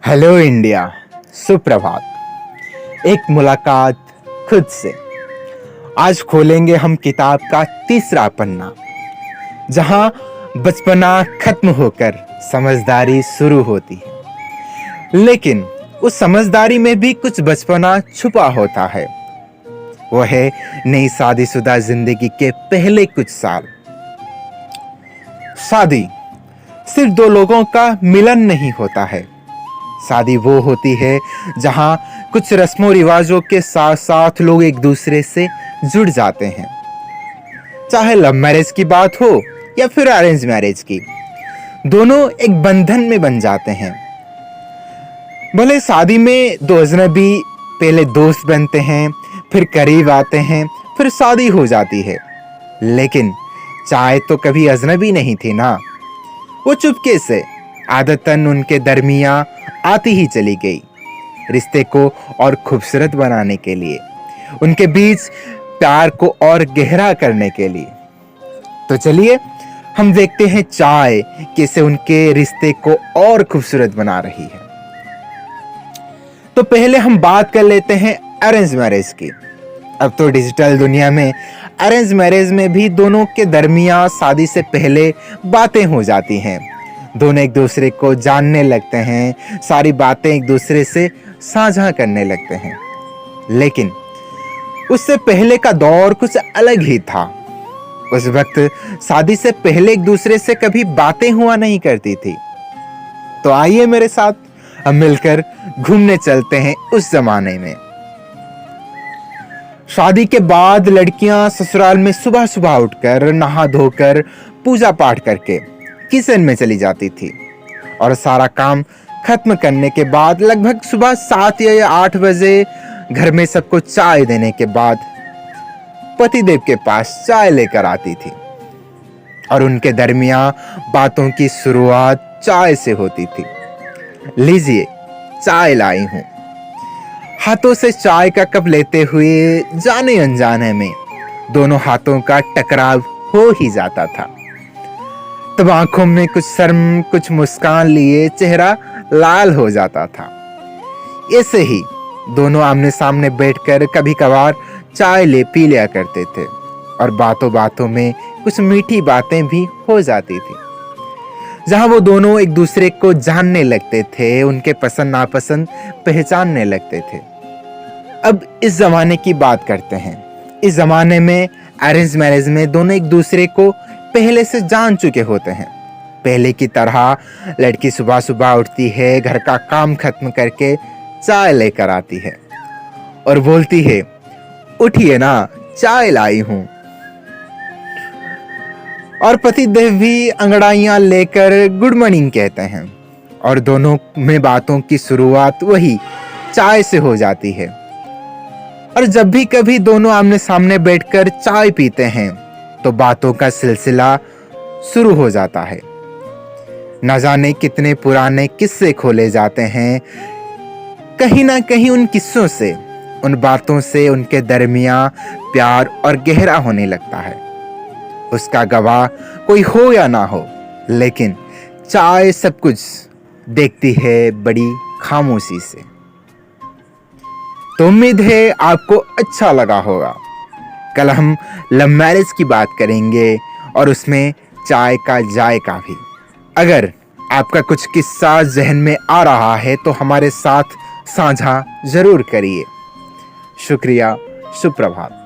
Hello India, सुप्रभात। एक मुलाकात खुद से। आज खोलेंगे हम किताब का तीसरा पन्ना, जहां बचपना खत्म होकर समझदारी शुरू होती है। लेकिन उस समझदारी में भी कुछ बचपना छुपा होता है। वो है नई शादीशुदा जिंदगी के पहले कुछ साल। शादी सिर्फ दो लोगों का मिलन नहीं होता है। शादी वो होती है जहां कुछ रस्मों रिवाजों के साथ साथ लोग एक दूसरे से जुड़ जाते हैं। चाहे लव मैरिज की बात हो या फिर अरेंज मैरिज की, दोनों एक बंधन में बन जाते हैं। भले शादी में दो अजनबी पहले दोस्त बनते हैं, फिर करीब आते हैं, फिर शादी हो जाती है। लेकिन चाय तो कभी अजनबी नहीं थी ना। वो चुपके से आदतन उनके दरमियां आती ही चली गई, रिश्ते को और खूबसूरत बनाने के लिए, उनके बीच प्यार को और गहरा करने के लिए। तो चलिए हम देखते हैं चाय कैसे उनके रिश्ते को और खूबसूरत बना रही है। तो पहले हम बात कर लेते हैं अरेंज मैरिज की। अब तो डिजिटल दुनिया में अरेंज मैरिज में भी दोनों के दरमियान शादी से पहले बातें हो जाती हैं। दोनों एक दूसरे को जानने लगते हैं, सारी बातें एक दूसरे से साझा करने लगते हैं। लेकिन उससे पहले का दौर कुछ अलग ही था। उस वक्त शादी से पहले एक दूसरे से कभी बातें हुआ नहीं करती थी। तो आइए मेरे साथ हम मिलकर घूमने चलते हैं उस जमाने में। शादी के बाद लड़कियां ससुराल में सुबह सुबह उठकर नहा धोकर पूजा पाठ करके किचन में चली जाती थी, और सारा काम खत्म करने के बाद लगभग सुबह 7 या 8 बजे घर में सबको चाय देने के बाद पतिदेव के पास चाय लेकर आती थी, और उनके दरमियान बातों की शुरुआत चाय से होती थी। लीजिए चाय लाई हूं। हाथों से चाय का कप लेते हुए जाने अनजाने में दोनों हाथों का टकराव हो ही जाता था। तब आंखों में कुछ शर्म, कुछ मुस्कान लिए चेहरा लाल हो जाता था। ऐसे ही दोनों आमने सामने बैठकर कभी कभार चाय ले पी लिया करते थे, और बातों बातों में कुछ मीठी बातें भी हो जाती थी, जहां वो दोनों एक दूसरे को जानने लगते थे, उनके पसंद नापसंद पहचानने लगते थे। अब इस जमाने की बात करते हैं। इस जमाने में अरेंज मैरिज में दोनों एक दूसरे को पहले से जान चुके होते हैं। पहले की तरह लड़की सुबह सुबह उठती है, घर का काम खत्म करके चाय लेकर आती है और बोलती है, उठिए ना, चाय लाई हूं। और पतिदेव भी अंगड़ाइयां लेकर गुड मॉर्निंग कहते हैं, और दोनों में बातों की शुरुआत वही चाय से हो जाती है। और जब भी कभी दोनों आमने सामने बैठकर चाय पीते हैं तो बातों का सिलसिला शुरू हो जाता है। न जाने कितने पुराने किस्से खोले जाते हैं। कहीं ना कहीं उन किस्सों से, उन बातों से उनके दरमियान प्यार और गहरा होने लगता है। उसका गवाह कोई हो या ना हो, लेकिन चाय सब कुछ देखती है बड़ी खामोशी से। तो उम्मीद है आपको अच्छा लगा होगा। कल हम लव मैरिज की बात करेंगे, और उसमें चाय का जायका भी। अगर आपका कुछ किस्सा जहन में आ रहा है तो हमारे साथ साझा जरूर करिए। शुक्रिया, सुप्रभात।